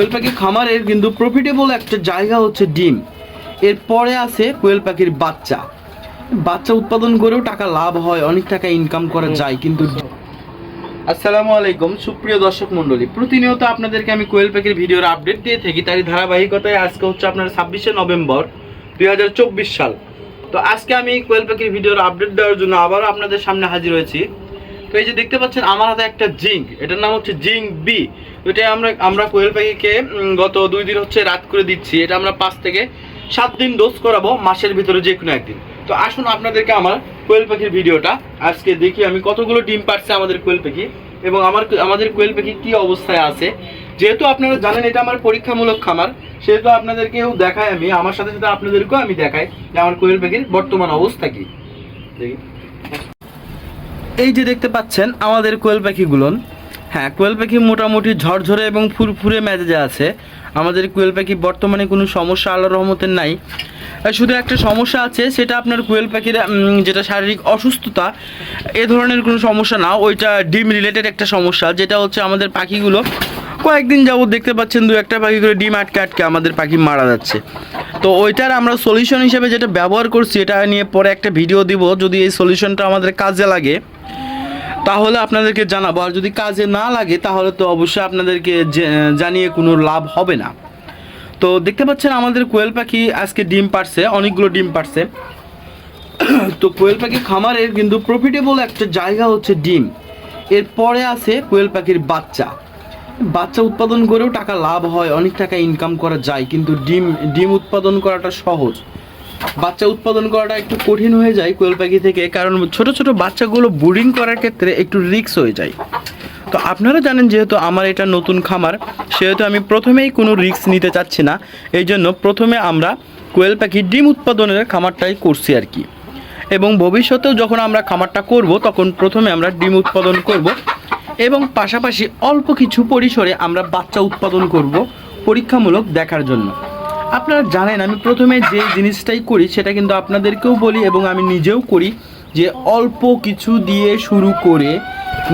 কোয়েল পাখি খামারের কিন্তু প্রফিটেবল একটা জায়গা হচ্ছে ডিম। এরপরে আছে কোয়েল পাখির বাচ্চা। বাচ্চা উৎপাদন করেও টাকা লাভ হয়, অনেক টাকা ইনকাম করা যায়। কিন্তু আসসালামু আলাইকুম সুপ্রিয় দর্শক মণ্ডলী, প্রতিনিয়ত আপনাদেরকে আমি কোয়েল পাখির ভিডিওর আপডেট দিয়ে থাকি। তারই ধারাবাহিকতায় আজকে হচ্ছে আপনার 26শে নভেম্বর 2024 সাল। তো আজকে আমি কোয়েল পাখির ভিডিওর আপডেট দেওয়ার জন্য আবারও আপনাদের সামনে হাজির হয়েছি। তো এই যে দেখতে পাচ্ছেন আমার হাতে একটা জিঙ্ক, এটার নাম হচ্ছে জিঙ্ক বি। এটা আমরা কোয়েল পাখিকে গত 2 দিন হচ্ছে রাত করে দিচ্ছি। এটা আমরা 5 থেকে 7 দিন ডোজ করাবো, মাসের ভিতরে যে কোনো একদিন। তো আসুন আপনাদেরকে আমার কোয়েল পাখির ভিডিওটা আজকে দেখি আমি কতগুলো ডিম পারছে আমাদের কোয়েল পাখি, এবং আমাদের কোয়েল পাখি কী অবস্থায় আছে। যেহেতু আপনারা জানেন এটা আমার পরীক্ষামূলক খামার, সেহেতু আপনাদেরকেও দেখাই, আমি আমার সাথে সাথে আপনাদেরকেও আমি দেখাই যে আমার কোয়েল পাখির বর্তমান অবস্থা কী। দেখি, এই যে দেখতে পাচ্ছেন আমাদের কোয়েল পাখিগুলো। হ্যাঁ, কোয়েল পাখি মোটামুটি ঝরঝরে এবং ফুরফুরে মেজাজে আছে। আমাদের কোয়েল পাখি বর্তমানে কোনো সমস্যা আল্লাহর রহমতের নাই। শুধু একটা সমস্যা আছে, সেটা আপনার কোয়েল পাখির যেটা শারীরিক অসুস্থতা, এ ধরনের কোনো সমস্যা না, ওইটা ডিম রিলেটেড একটা সমস্যা। যেটা হচ্ছে আমাদের পাখিগুলো কয়েকদিন যাবত দেখতে পাচ্ছেন 2-1টা পাখি করে ডিম আটকে আটকে আমাদের পাখি মারা যাচ্ছে। তো ওইটার আমরা সলিউশন হিসেবে যেটা ব্যবহার করছি, এটা নিয়ে পরে একটা ভিডিও দিব। যদি এই সলিউশনটা আমাদের কাজে লাগে তাহলে আপনাদেরকে জানাবো, আর যদি কাজে না লাগে তাহলে তো অবশ্যই আপনাদেরকে জানিয়ে কোনো লাভ হবে না। তো দেখতে পাচ্ছেন আমাদের কোয়েল পাখি আজকে ডিম পারছে, অনেকগুলো ডিম পারছে। তো কোয়েল পাখি খামারের কিন্তু প্রফিটেবল একটা জায়গা হচ্ছে ডিম। এরপরে আছে কোয়েল পাখির বাচ্চা। বাচ্চা উৎপাদন করেও টাকা লাভ হয়, অনেক টাকা ইনকাম করা যায়। কিন্তু ডিম উৎপাদন করাটা সহজ, বাচ্চা উৎপাদন করাটা একটু কঠিন হয়ে যায় কোয়েল পাখি থেকে, কারণ ছোট ছোট বাচ্চাগুলো ব্রিডিং করার ক্ষেত্রে একটু রিস্ক হয়ে যায়। তো আপনারা জানেন যেহেতু আমার এটা নতুন খামার, সেহেতু আমি প্রথমেই কোনো রিস্ক নিতে চাচ্ছি না। এই জন্য প্রথমে আমরা কোয়েল পাখি ডিম উৎপাদনের খামারটাই করছি আর কি। এবং ভবিষ্যতেও যখন আমরা খামারটা করব তখন প্রথমে আমরা ডিম উৎপাদন করব, এবং পাশাপাশি অল্প কিছু পরিসরে আমরা বাচ্চা উৎপাদন করব পরীক্ষামূলক দেখার জন্য। আপনারা জানেন আমি প্রথমে যে জিনিসটাই করি সেটা কিন্তু আপনাদেরকেও বলি এবং আমি নিজেও করি, যে অল্প কিছু দিয়ে শুরু করে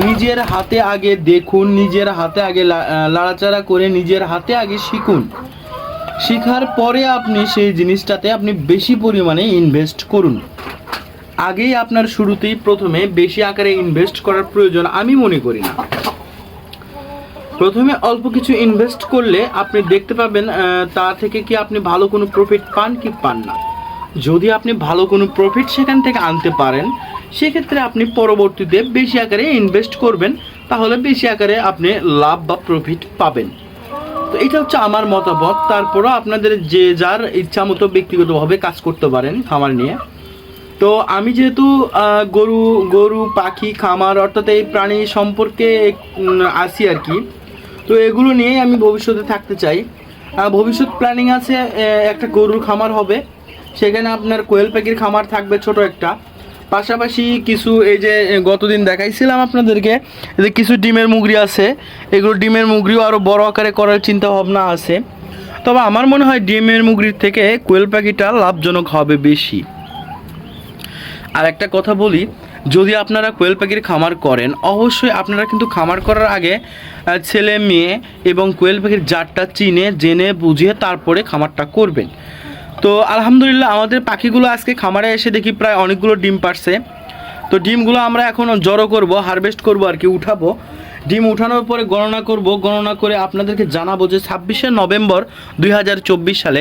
নিজের হাতে আগে দেখুন, নিজের হাতে আগে লাড়াচাড়া করে নিজের হাতে আগে শিখুন। শেখার পরে আপনি সেই জিনিসটাতে আপনি বেশি পরিমাণে ইনভেস্ট করুন। আগেই আপনার শুরুতেই প্রথমে বেশি আকারে ইনভেস্ট করার প্রয়োজন আমি মনে করি না। প্রথমে অল্প কিছু ইনভেস্ট করলে আপনি দেখতে পাবেন তা থেকে কি আপনি ভালো কোনো প্রফিট পান কি পান না। যদি আপনি ভালো কোনো প্রফিট সেখান থেকে আনতে পারেন, সেক্ষেত্রে আপনি পরবর্তীতে বেশি আকারে ইনভেস্ট করবেন, তাহলে বেশি আকারে আপনি লাভ বা প্রফিট পাবেন। তো এটা হচ্ছে আমার মতামত। তারপরও আপনাদের যে যার ইচ্ছা মতো ব্যক্তিগতভাবে কাজ করতে পারেন খামার নিয়ে। তো আমি যেহেতু গরু পাখি খামার অর্থাৎ এই প্রাণী সম্পর্কে আসি আর কি, তো এগুলো নিয়েই আমি ভবিষ্যতে থাকতে চাই। ভবিষ্যৎ প্ল্যানিং আছে, একটা গরুর খামার হবে, সেখানে আপনার কোয়েল পাখির খামার থাকবে ছোট একটা। পাশাপাশি কিছু এই যে গতদিন দেখাইছিলাম আপনাদেরকে যে কিছু ডিমের মুগরি আছে, এগুলো ডিমের মুগরিও আরও বড় আকারে করার চিন্তা ভাবনা আছে। তবে আমার মনে হয় ডিমের মুগরির থেকে কোয়েল পাখিটা লাভজনক হবে বেশি। আর একটা কথা বলি, যদি আপনারা কোয়েল পাখির খামার করেন অবশ্যই আপনারা কিন্তু খামার করার আগে ছেলে মেয়ে এবং কোয়েল পাখির জাতটা চিনে জেনে বুঝিয়ে তারপরে খামারটা করবেন। তো আলহামদুলিল্লাহ আমাদের পাখিগুলো আজকে খামারে এসে দেখি প্রায় অনেকগুলো ডিম পারছে। তো ডিমগুলো আমরা এখন জড়ো করব, হারভেস্ট করব আর কি, উঠাবো। ডিম উঠানোর পরে গণনা করে আপনাদেরকে জানাবো যে 26শে নভেম্বর 2024 সালে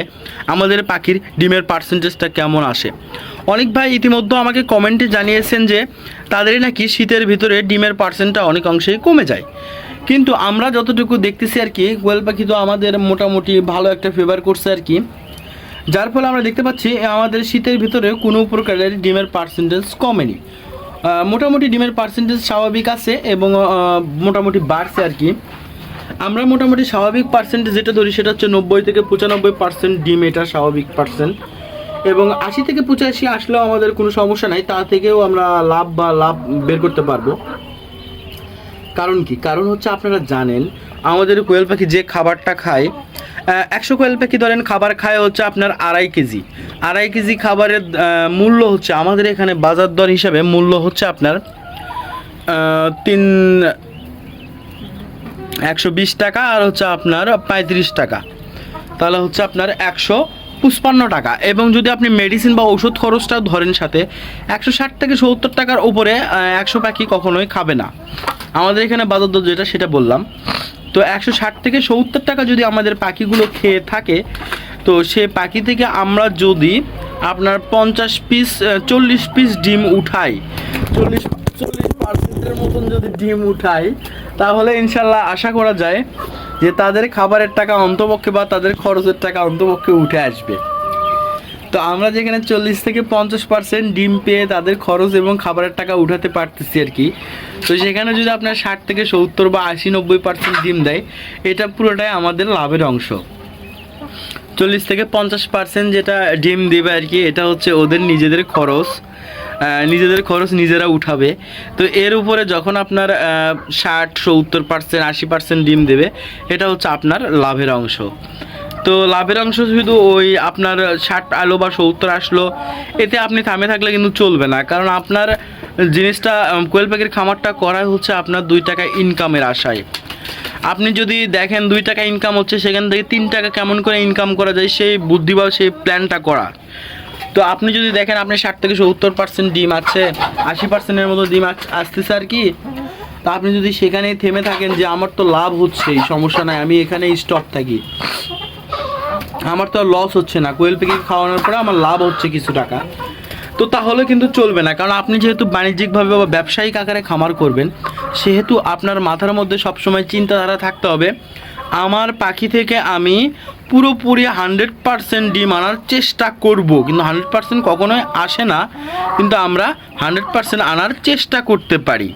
আমাদের পাখির ডিমের পার্সেন্টেজটা কেমন আসে। অনেক ভাই ইতিমধ্যে আমাকে কমেন্টে জানিয়েছেন যে তাদেরই নাকি শীতের ভিতরে ডিমের পার্সেন্টটা অনেক অংশেই কমে যায়। কিন্তু আমরা যতটুকু দেখতেছি আর কি, কোয়েল পাখি তো আমাদের মোটামুটি ভালো একটা ফেভার করছে আর কি, যার ফলে আমরা দেখতে পাচ্ছি আমাদের শীতের ভিতরে কোনো প্রকারের ডিমের পার্সেন্টেজ কমেনি। মোটামুটি ডিমের পার্সেন্টেজ স্বাভাবিক আছে এবং মোটামুটি বাড়ছে আর কি। আমরা মোটামুটি স্বাভাবিক পার্সেন্টেজ যেটা ধরি সেটা হচ্ছে 90 থেকে 95% ডিম, এটা স্বাভাবিক পার্সেন্ট। এবং 80 থেকে 85 আসলেও আমাদের কোনো সমস্যা নাই, তা থেকেও আমরা লাভ বের করতে পারবো। কারণ কি? কারণ হচ্ছে আপনারা জানেন আমাদের কোয়েল পাখি যে খাবারটা খায়, 100 কোয়েল পাখি ধরেন খাবার খায় হচ্ছে আপনার 2.5 কেজি। 2.5 কেজি খাবারের মূল্য হচ্ছে আমাদের এখানে বাজার দর হিসাবে মূল্য হচ্ছে আপনার 120 টাকা আর হচ্ছে আপনার 35 টাকা, তাহলে হচ্ছে আপনার 155 টাকা। এবং যদি আপনি মেডিসিন বা ওষুধ খরচটাও ধরেন সাথে, 160 থেকে 70 টাকার উপরে 100 পাখি কখনোই খাবে না। আমাদের এখানে বাজার দর যেটা সেটা বললাম। তো 160 থেকে 70 টাকা যদি আমাদের পাখিগুলো খেয়ে থাকে, তো সে পাখি থেকে আমরা যদি আপনার 40 পিস ডিম উঠাই, 40% মতন যদি ডিম উঠাই, তাহলে ইনশাল্লাহ আশা করা যায় যে তাদের খাবারের টাকা অন্তপক্ষে বা তাদের খরচের টাকা অন্তপক্ষে উঠে আসবে। তো আমরা যেখানে 40 থেকে 50% ডিম পেয়ে তাদের খরচ এবং খাবারের টাকা উঠাতে পারতেছি আর কি, তো সেখানে যদি আপনার 60 থেকে 70 বা 80-90% ডিম দেয়, এটা পুরোটাই আমাদের লাভের অংশ। 40 থেকে 50% যেটা ডিম দেবে আর কি, এটা হচ্ছে ওদের নিজেদের খরচ নিজেরা উঠাবে। তো এর উপরে যখন আপনার 60-70% 80% ডিম দেবে, এটা হচ্ছে আপনার লাভের অংশ। তো লাভের অংশ শুধু ওই আপনার 60 আলো বা 70 আসলো, এতে আপনি থামে থাকলে কিন্তু চলবে না। কারণ আপনার জিনিসটা কোয়েল পাখির খামারটা করা হচ্ছে আপনার 2 টাকা ইনকামের আশায়। আপনি যদি দেখেন 2 টাকা ইনকাম হচ্ছে, সেখান থেকে 3 টাকা কেমন করে ইনকাম করা যায় সেই বুদ্ধি বা সেই প্ল্যানটা করা। তো আপনি যদি দেখেন আপনি 60 থেকে 70% ডিম আছে, 80%-এর মতো ডিম আসতেছে আর কি, তা আপনি যদি সেখানেই থেমে থাকেন যে আমার তো লাভ হচ্ছে, সমস্যা নাই, আমি এখানেই স্টপ থাকি, আমার তো লস হচ্ছে না, কোয়েল পাখি খাওয়ানোর পরে আমার লাভ হচ্ছে কিছু টাকা, তো তাহলে কিন্তু চলবে না। কারণ আপনি যেহেতু বাণিজ্যিকভাবে বা ব্যবসায়িক আকারে খামার করবেন, সেহেতু আপনার মাথার মধ্যে সবসময় চিন্তাধারা থাকতে হবে, আমার পাখি থেকে আমি পুরোপুরি 100% ডিম আনার চেষ্টা করব। কিন্তু 100% কখনোই আসে না, কিন্তু আমরা 100% আনার চেষ্টা করতে পারি।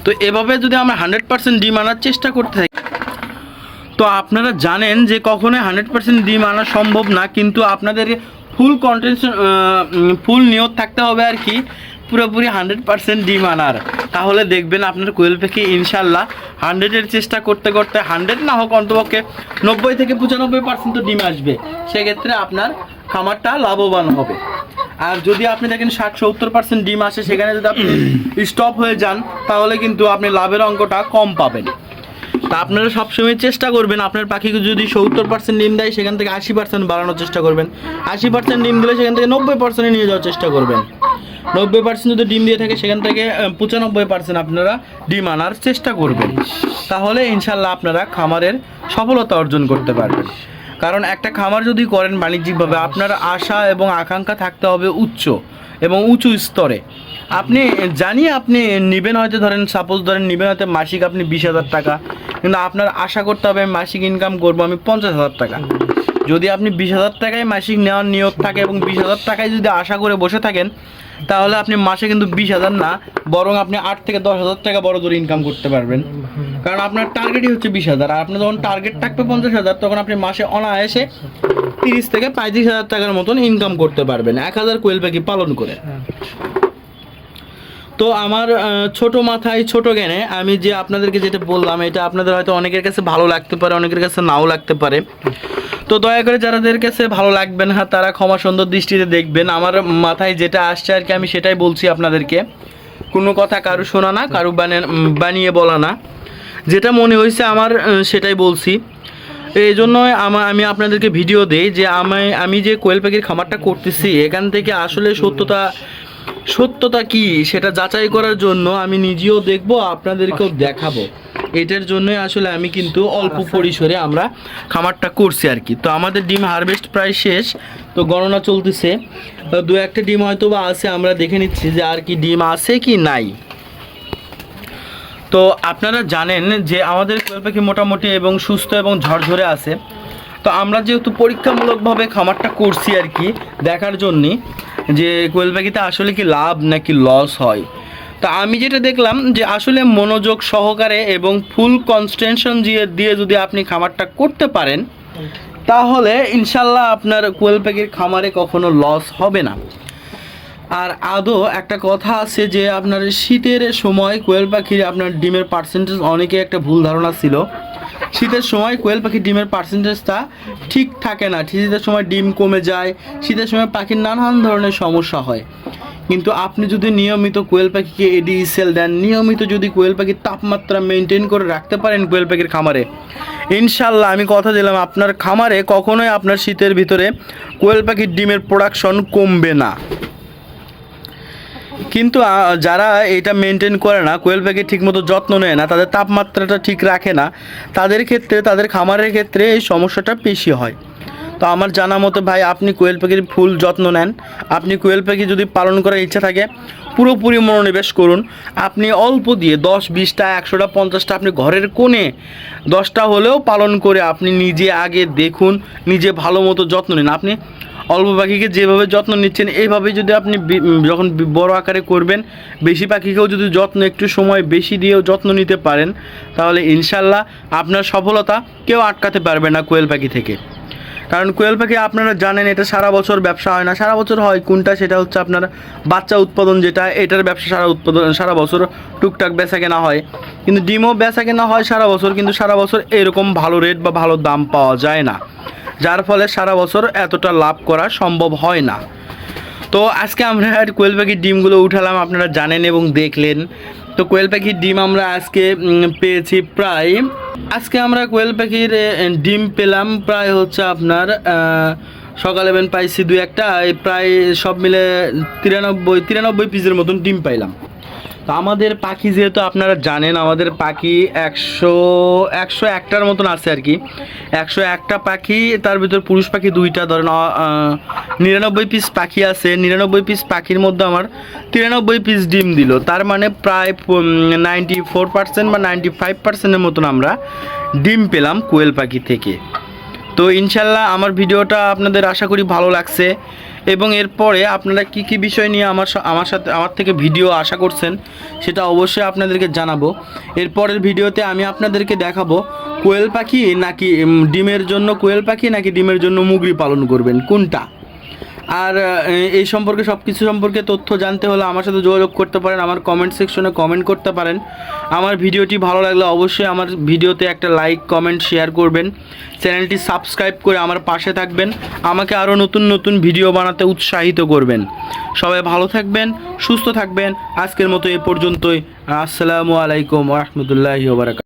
তো এভাবে যদি আমরা 100% ডিম আনার চেষ্টা করতে থাকি, তো আপনারা জানেন যে কখনোই 100% ডিম আনা সম্ভব না, কিন্তু আপনাদের ফুল নিয়ত থাকতে হবে আর কি, পুরোপুরি 100% ডিম আনার। তাহলে দেখবেন আপনার কোয়েল পাখি ইনশাল্লাহ 100-এর চেষ্টা করতে করতে, 100 না হোক অন্তপক্ষে 90 থেকে 95% তো ডিম আসবে। সেক্ষেত্রে আপনার খামারটা লাভবান হবে। আর যদি আপনি দেখেন 60-70% ডিম আসে, সেখানে যদি আপনি স্টপ হয়ে যান, তাহলে কিন্তু আপনি লাভের অঙ্কটা কম পাবেন। তা আপনারা সবসময় চেষ্টা করবেন আপনার পাখিকে যদি 70% ডিম দেয়, সেখান থেকে 80% বাড়ানোর চেষ্টা করবেন। 80% ডিম দিলে সেখান থেকে 90% নিয়ে যাওয়ার চেষ্টা করবেন। 90% যদি ডিম দিয়ে থাকে, সেখান থেকে 95% আপনারা ডিম আনার চেষ্টা করবেন। তাহলে ইনশাল্লাহ আপনারা খামারের সফলতা অর্জন করতে পারবেন। কারণ একটা খামার যদি করেন বাণিজ্যিকভাবে, আপনার আশা এবং আকাঙ্ক্ষা থাকতে হবে উচ্চ এবং উঁচু স্তরে। আপনি জানিয়ে আপনি নেবেন হয়তো, সাপোজ ধরেন নেবেন হয়তো মাসিক আপনি 20,000 টাকা, কিন্তু আপনার আশা করতে হবে আমি মাসিক ইনকাম করবো আমি 50,000 টাকা। যদি আপনি 20,000 টাকায় মাসিক নেওয়ার নিয়োগ থাকে এবং 20,000 টাকায় যদি আশা করে বসে থাকেন, তাহলে আপনি মাসে কিন্তু 20,000 না, বরং আপনি 8 থেকে 10,000 টাকা বড় জোর ইনকাম করতে পারবেন। কারণ আপনার টার্গেটই হচ্ছে 20,000, আর আপনার যখন টার্গেট থাকবে 50,000, তখন আপনি মাসে অনায়াসে 30 থেকে 35,000 টাকার মতন ইনকাম করতে পারবেন 1000 কোয়েল পাখি পালন করে। তো আমার ছোট মাথায় ছোট জ্ঞানে আমি যে আপনাদেরকে যেটা বললাম, এটা আপনাদের হয়তো অনেকের কাছে ভালো লাগতে পারে, অনেকের কাছে নাও লাগতে পারে। তো দয়া করে যাদের কাছে ভালো লাগবে না, তারা ক্ষমা সুন্দর দৃষ্টিতে দেখবেন। আমার মাথায় যেটা আসছে আর কি, আমি সেটাই বলছি আপনাদেরকে। কোনো কথা কারু শোনা না, কারু বানিয়ে বলা না, যেটা মনে হয়েছে আমার সেটাই বলছি। এই জন্যই আমি আপনাদেরকে ভিডিও দেই যে আমি যে কোয়েল পাখির খামারটা করতেছি, এখান থেকে আসলে সত্যতা কি সেটা যাচাই করার জন্য আমি নিজেও দেখবো, আপনাদেরকেও দেখাবো। এটার জন্যই আসলে আমি কিন্তু অল্প পরিসরে আমরা খামারটা করছি আর কি। তো আমাদের ডিম হারভেস্ট প্রায় শেষ, তো গণনা চলতেছে। 2-1টা ডিম হয়তো বা আছে, আমরা দেখে নিচ্ছি যে আর কি ডিম আছে কি নাই। তো আপনারা জানেন যে আমাদের কোয়েল পাখি মোটামুটি এবং সুস্থ এবং ঝরঝরে আছে। তো আমরা যেহেতু পরীক্ষামূলকভাবে খামারটা করছি আর কি, দেখার জন্যে যে কোয়েল পাখিতে আসলে কি লাভ নাকি লস হয়। তা আমি যেটা দেখলাম যে আসলে মনোযোগ সহকারে এবং ফুল কনসেন্ট্রেশন দিয়ে যদি আপনি খামারটা করতে পারেন, তাহলে ইনশাল্লাহ আপনার কোয়েল পাখির খামারে কখনো লস হবে না। আর আদৌ একটা কথা আছে যে আপনার শীতের সময় কোয়েল পাখির আপনার ডিমের পার্সেন্টেজ, অনেকে একটা ভুল ধারণা ছিল, শীতের সময় কোয়েল পাখির ডিমের পার্সেন্টেজটা ঠিক থাকে না। শীতের সময় ডিম কমে যায়, শীতের সময় পাখির নানান ধরনের সমস্যা হয়। কিন্তু আপনি যদি নিয়মিত কোয়েল পাখিকে এডিএসএল দেন, নিয়মিত যদি কোয়েল পাখির তাপমাত্রা মেনটেন করে রাখতে পারেন কোয়েল পাখির খামারে, ইনশাল্লাহ আমি কথা দিলাম আপনার খামারে কখনোই আপনার শীতের ভিতরে কোয়েল পাখির ডিমের প্রোডাকশন কমবে না। কিন্তু যারা এটা মেনটেন করে না, কোয়েল পাখির ঠিকমতো যত্ন নেয় না, তাদের তাপমাত্রাটা ঠিক রাখে না, তাদের ক্ষেত্রে, তাদের খামারের ক্ষেত্রে এই সমস্যাটা বেশি হয়। তো আমার জানা মতো ভাই, আপনি কোয়েল পাখির ফুল যত্ন নেন। আপনি কোয়েল পাখি যদি পালন করার ইচ্ছা থাকে পুরোপুরি মনোনিবেশ করুন। আপনি অল্প দিয়ে 10, 20টা, 100টা, 50টা আপনি ঘরের কোণে 10টা হলেও পালন করে আপনি নিজে আগে দেখুন, নিজে ভালো মতো যত্ন নিন। আপনি অল্প পাখিকে যেভাবে যত্ন নিচ্ছেন এইভাবেই যদি আপনি যখন বড় আকারে করবেন, বেশি পাখিকেও যদি যত্ন একটু সময় বেশি দিয়েও যত্ন নিতে পারেন, তাহলে ইনশাল্লাহ আপনার সফলতা কেউ আটকাতে পারবে না কোয়েল পাখি থেকে। কারণ কোয়েল পাখি আপনারা জানেন এটা সারা বছর ব্যবসা হয় না। সারা বছর হয় কোনটা, সেটা হচ্ছে আপনার বাচ্চা উৎপাদন, যেটা এটার ব্যবসা সারা বছর টুকটাক বেচা কেনা হয়। কিন্তু ডিমও বেচা কেনা হয় সারা বছর, কিন্তু সারা বছর এরকম ভালো রেট বা ভালো দাম পাওয়া যায় না, যার ফলে সারা বছর এতটা লাভ করা সম্ভব হয় না। তো আজকে আমরা কোয়েল পাখির ডিমগুলো উঠালাম, আপনারা জানেন এবং দেখলেন। তো কোয়েল পাখির ডিম আমরা আজকে পেয়েছি প্রায়, আজকে আমরা কোয়েল পাখির ডিম পেলাম প্রায় হচ্ছে আপনার সকালে পাইছি 2-1টা, প্রায় সব মিলে 93 পিসের মতন ডিম পাইলাম। তো আমাদের পাখি যেহেতু আপনারা জানেন, আমাদের পাখি 101টার মতন আছে আর কি। 101টা পাখি, তার ভিতর পুরুষ পাখি 2টা, ধরেন 99 পিস পাখি আছে। 99 পিস পাখির মধ্যে আমার 93 পিস ডিম দিল। তার মানে প্রায় 94% বা 95%-এর মতন আমরা ডিম পেলাম কোয়েল পাখি থেকে। তো ইনশাল্লাহ আমার ভিডিওটা আপনাদের আশা করি ভালো লাগছে, এবং এরপরে আপনারা কি কি বিষয় নিয়ে আমার থেকে ভিডিও আশা করছেন সেটা অবশ্যই আপনাদেরকে জানাবো। এরপরের ভিডিওতে আমি আপনাদেরকে দেখাবো কোয়েল পাখি নাকি ডিমের জন্য কোয়েল পাখি নাকি ডিমের জন্য মুগরি পালন করবেন কোনটা। আর এই সম্পর্কে সব কিছু সম্পর্কে তথ্য জানতে হলে আমার সাথে যোগাযোগ করতে পারেন, আমার কমেন্ট সেকশনে কমেন্ট করতে পারেন। আমার ভিডিওটি ভালো লাগলে অবশ্যই আমার ভিডিওতে একটা লাইক, কমেন্ট, শেয়ার করবেন। চ্যানেলটি সাবস্ক্রাইব করে আমার পাশে থাকবেন, আমাকে আরও নতুন নতুন ভিডিও বানাতে উৎসাহিত করবেন। সবাই ভালো থাকবেন, সুস্থ থাকবেন। আজকের মতো এ পর্যন্তই। আসসালামু আলাইকুম ওয়া রাহমাতুল্লাহি ওয়া বারাকাতুহু।